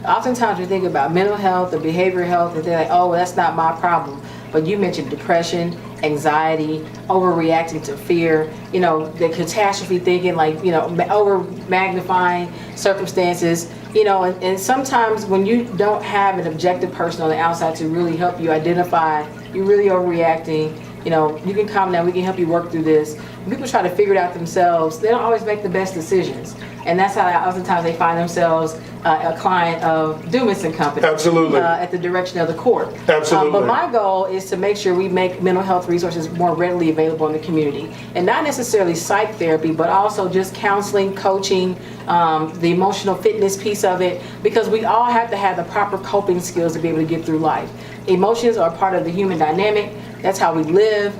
Oftentimes we think about mental health or behavioral health and they're like, oh, well, that's not my problem. But you mentioned depression, anxiety, overreacting to fear, the catastrophe thinking, like, over magnifying circumstances, and sometimes when you don't have an objective person on the outside to really help you identify you're really overreacting, you can calm down, we can help you work through this. When people try to figure it out themselves, they don't always make the best decisions. And that's how oftentimes they find themselves a client of Dumas and Company. Absolutely. At the direction of the court. Absolutely. But my goal is to make sure we make mental health resources more readily available in the community. And not necessarily psych therapy, but also just counseling, coaching, the emotional fitness piece of it, because we all have to have the proper coping skills to be able to get through life. Emotions are part of the human dynamic. That's how we live.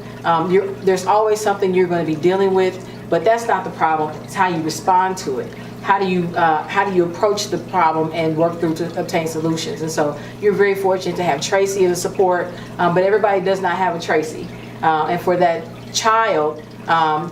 There's always something you're going to be dealing with, but that's not the problem. It's how you respond to it. How do you approach the problem and work through to obtain solutions? And so you're very fortunate to have Tracy as a support, but everybody does not have a Tracy. And for that child,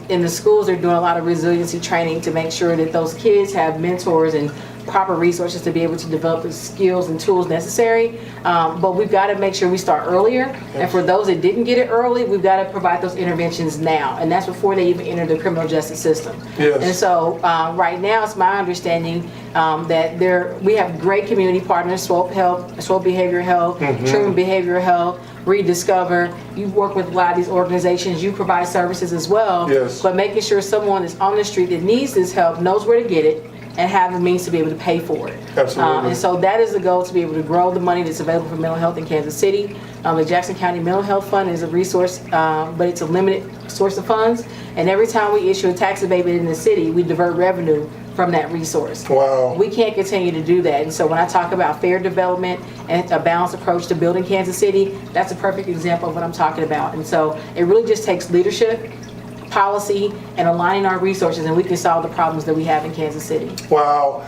in the schools, they're doing a lot of resiliency training to make sure that those kids have mentors and proper resources to be able to develop the skills and tools necessary. But we've got to make sure we start earlier. And for those that didn't get it early, we've got to provide those interventions now. And that's before they even enter the criminal justice system. Yes. And so right now, it's my understanding that we have great community partners, Swope Health, Swope Behavioral Health, Truman Behavioral Health, Rediscover. You work with a lot of these organizations. You provide services as well. Yes. But making sure someone that's on the street that needs this help knows where to get it and have the means to be able to pay for it. Absolutely. And so that is the goal, to be able to grow the money that's available for mental health in Kansas City. The Jackson County Mental Health Fund is a resource, but it's a limited source of funds. And every time we issue a tax abatement in the city, we divert revenue from that resource. Wow. We can't continue to do that. And so when I talk about fair development and a balanced approach to building Kansas City, that's a perfect example of what I'm talking about. And so it really just takes leadership, policy, and aligning our resources, and we can solve the problems that we have in Kansas City. Wow.